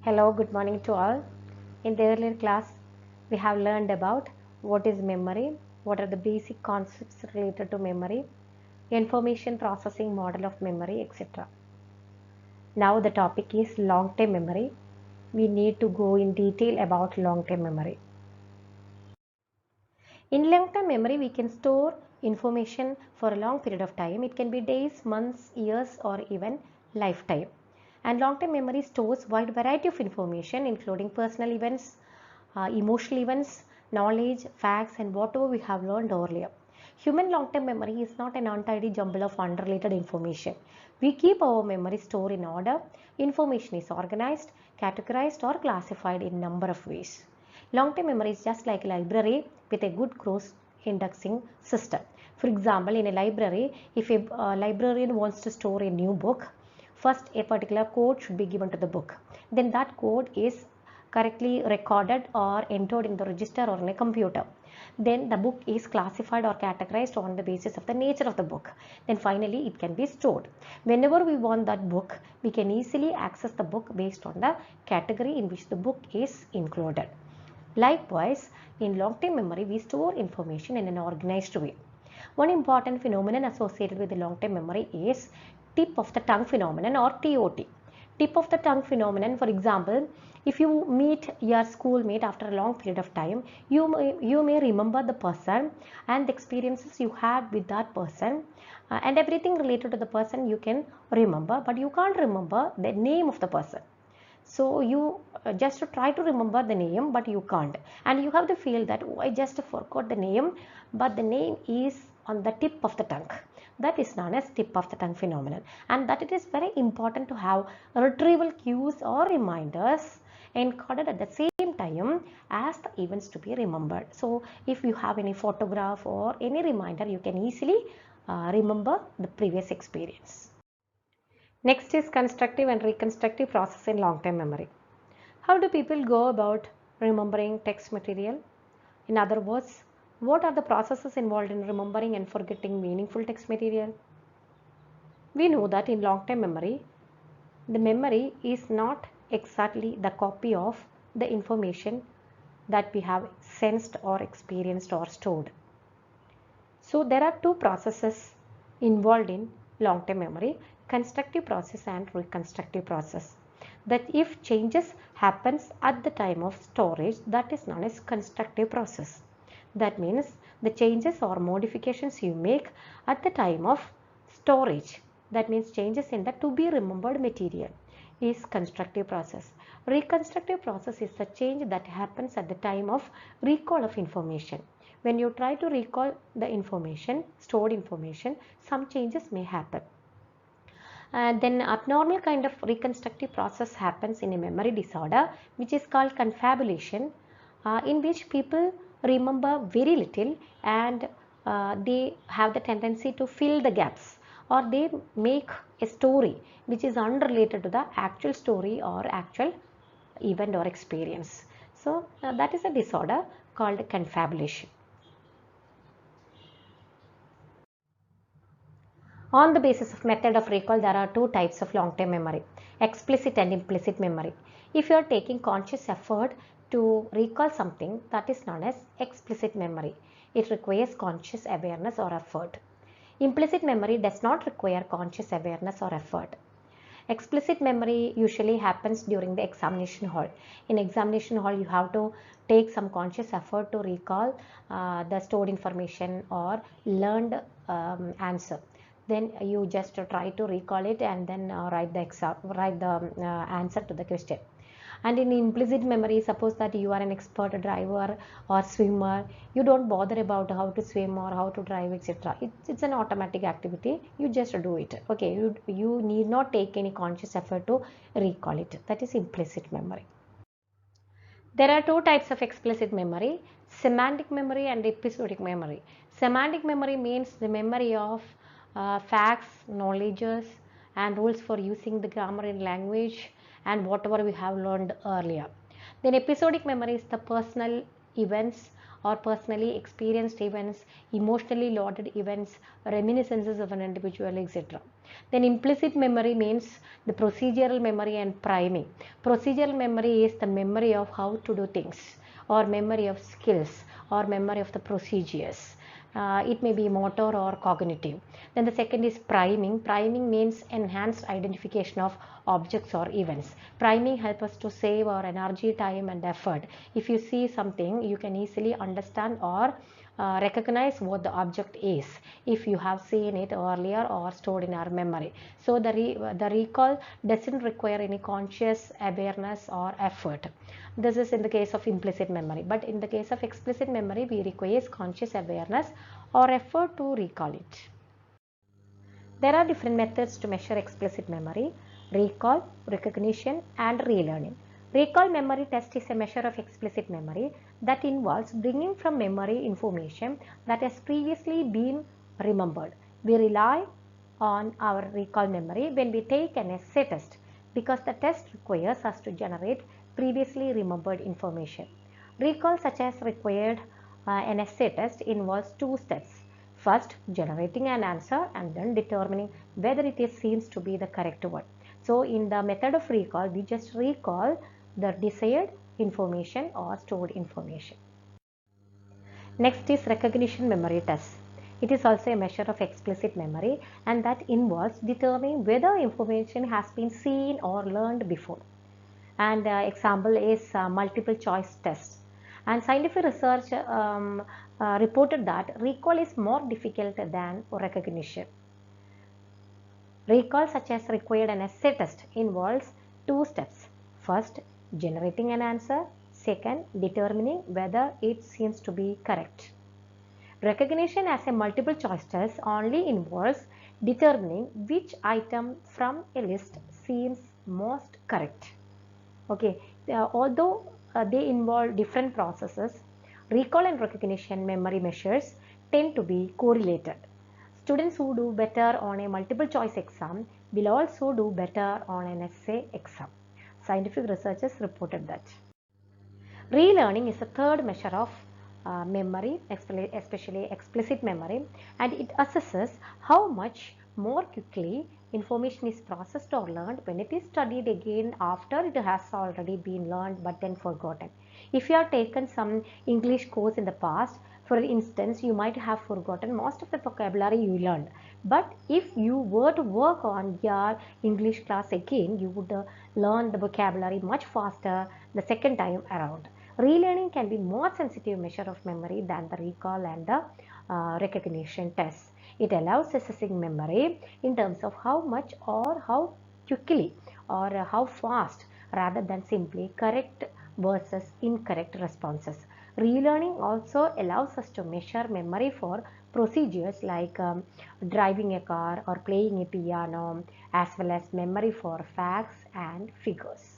Hello, good morning to all. In the earlier class, we have learned about what is memory, what are the basic concepts related to memory, information processing model of memory, etc. Now the topic is long-term memory. We need to go in detail about long-term memory. In long-term memory, we can store information for a long period of time. It can be days, months, years, or even lifetime. And long-term memory stores wide variety of information, including personal events, emotional events, knowledge, facts, and whatever we have learned earlier. Human long-term memory is not an untidy jumble of unrelated information. We keep our memory stored in order. Information is organized, categorized, or classified in a number of ways. Long-term memory is just like a library with a good cross-indexing system. For example, in a library, if a librarian wants to store a new book, first a particular code should be given to the book. Then that code is correctly recorded or entered in the register or in a computer. Then the book is classified or categorized on the basis of the nature of the book. Then finally it can be stored. Whenever we want that book, we can easily access the book based on the category in which the book is included. Likewise, in long-term memory, we store information in an organized way. One important phenomenon associated with the long-term memory is tip of the tongue phenomenon or TOT. Tip of the tongue phenomenon, for example, if you meet your schoolmate after a long period of time, you may remember the person and the experiences you had with that person, and everything related to the person you can remember, but you can't remember the name of the person. So you just try to remember the name, but you can't, and you have to feel that, oh, I just forgot the name, but the name is on the tip of the tongue. That is known as tip of the tongue phenomenon, and that it is very important to have retrieval cues or reminders encoded at the same time as the events to be remembered. So if you have any photograph or any reminder, you can easily remember the previous experience. Next is constructive and reconstructive process in long-term memory. How do people go about remembering text material? In other words, what are the processes involved in remembering and forgetting meaningful text material? We know that in long-term memory, the memory is not exactly the copy of the information that we have sensed or experienced or stored. So there are two processes involved in long-term memory, constructive process and reconstructive process. That if changes happens at the time of storage, that is known as constructive process. That means the changes or modifications you make at the time of storage, that means changes in the to be remembered material, is constructive process. Reconstructive process is the change that happens at the time of recall of information. When you try to recall the information, stored information, some changes may happen. Then abnormal kind of reconstructive process happens in a memory disorder, which is called confabulation, in which people remember very little, and they have the tendency to fill the gaps, or they make a story which is unrelated to the actual story or actual event or experience. So that is a disorder called confabulation. On the basis of method of recall, there are two types of long-term memory, explicit and implicit memory. If you are taking conscious effort to recall something, that is known as explicit memory. It requires conscious awareness or effort. Implicit memory does not require conscious awareness or effort. Explicit memory usually happens during the examination hall. In examination hall, you have to take some conscious effort to recall the stored information or learned answer. Then you just try to recall it and then write the answer to the question. And in implicit memory, suppose that you are an expert driver or swimmer, you don't bother about how to swim or how to drive, etc. It's an automatic activity, you just do it. Okay, you need not take any conscious effort to recall it. That is implicit memory. There are two types of explicit memory, semantic memory and episodic memory. Semantic memory means the memory of facts, knowledges, and rules for using the grammar in language and whatever we have learned earlier. Then episodic memory is the personal events or personally experienced events, emotionally loaded events, reminiscences of an individual, etc. Then implicit memory means the procedural memory and priming. Procedural memory is the memory of how to do things, or memory of skills, or memory of the procedures. It may be motor or cognitive. Then the second is priming. Priming means enhanced identification of objects or events. Priming helps us to save our energy, time and effort. If you see something, you can easily understand or recognize what the object is if you have seen it earlier or stored in our memory. So the recall doesn't require any conscious awareness or effort. This is in the case of implicit memory, but in the case of explicit memory we require conscious awareness or effort to recall it. There are different methods to measure explicit memory: recall, recognition and relearning. Recall memory test is a measure of explicit memory that involves bringing from memory information that has previously been remembered. We rely on our recall memory when we take an essay test because the test requires us to generate previously remembered information. Recall, such as required an essay test, involves two steps. First, generating an answer and then determining whether it seems to be the correct one. So in the method of recall, we just recall the desired information or stored information. Next is recognition memory test. It is also a measure of explicit memory, and that involves determining whether information has been seen or learned before. And example is multiple choice test. And scientific research reported that recall is more difficult than recognition. Recall, such as required an essay test, involves two steps. First, generating an answer. Second, determining whether it seems to be correct. Recognition as a multiple choice test only involves determining which item from a list seems most correct. Okay, although they involve different processes, recall and recognition memory measures tend to be correlated. Students who do better on a multiple choice exam will also do better on an essay exam. Scientific researchers reported that. Relearning is the third measure of memory, especially explicit memory, and it assesses how much more quickly information is processed or learned when it is studied again after it has already been learned but then forgotten. If you have taken some English course in the past, for instance, you might have forgotten most of the vocabulary you learned. But if you were to work on your English class again, you would learn the vocabulary much faster the second time around. Relearning can be more sensitive measure of memory than the recall and the recognition tests. It allows assessing memory in terms of how much or how quickly or how fast, rather than simply correct versus incorrect responses. Relearning also allows us to measure memory for procedures like driving a car or playing a piano, as well as memory for facts and figures.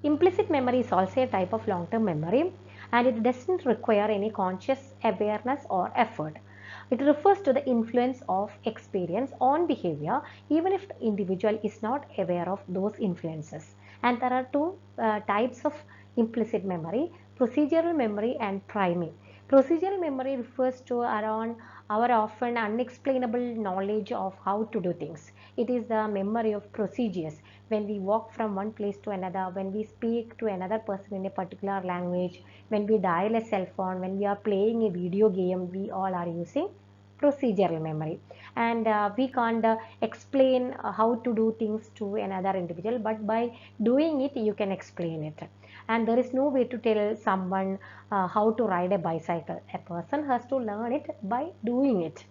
Implicit memory is also a type of long-term memory, and it doesn't require any conscious awareness or effort. It refers to the influence of experience on behavior even if the individual is not aware of those influences. And there are two types of implicit memory: procedural memory and priming. Procedural memory refers to our often unexplainable knowledge of how to do things. It is the memory of procedures. When we walk from one place to another, when we speak to another person in a particular language, when we dial a cell phone, when we are playing a video game, we all are using procedural memory. And we can't explain how to do things to another individual, but by doing it you can explain it. And there is no way to tell someone how to ride a bicycle. A person has to learn it by doing it.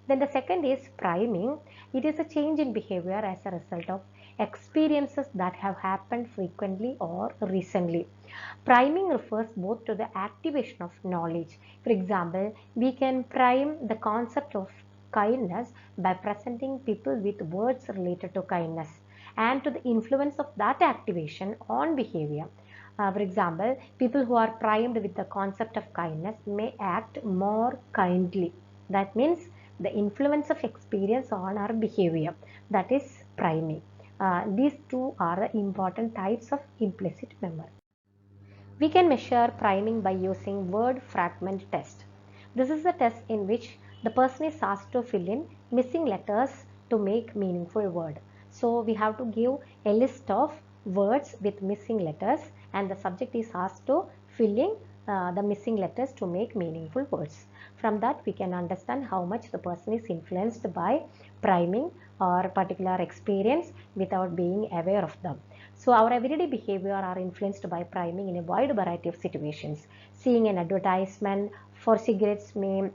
Then the second is priming. It is a change in behavior as a result of experiences that have happened frequently or recently. Priming refers both to the activation of knowledge. For example, we can prime the concept of kindness by presenting people with words related to kindness, and to the influence of that activation on behavior. For example, people who are primed with the concept of kindness may act more kindly. That means the influence of experience on our behavior, that is priming. These two are the important types of implicit memory. We can measure priming by using word fragment test. This is a test in which the person is asked to fill in missing letters to make meaningful word. So we have to give a list of words with missing letters, and the subject is asked to fill in the missing letters to make meaningful words. From that we can understand how much the person is influenced by priming or particular experience without being aware of them. So our everyday behavior are influenced by priming in a wide variety of situations. Seeing an advertisement for cigarettes may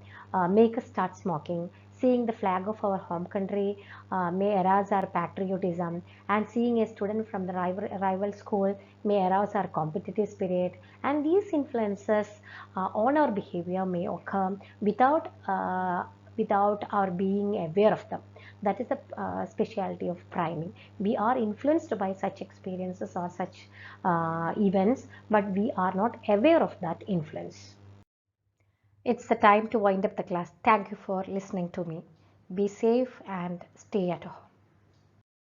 make us start smoking. Seeing the flag of our home country may arouse our patriotism, and seeing a student from the rival school may arouse our competitive spirit. And these influences on our behavior may occur without our being aware of them. That is the specialty of priming. We are influenced by such experiences or such events, but we are not aware of that influence. It's the time to wind up the class. Thank you for listening to me. Be safe and stay at home.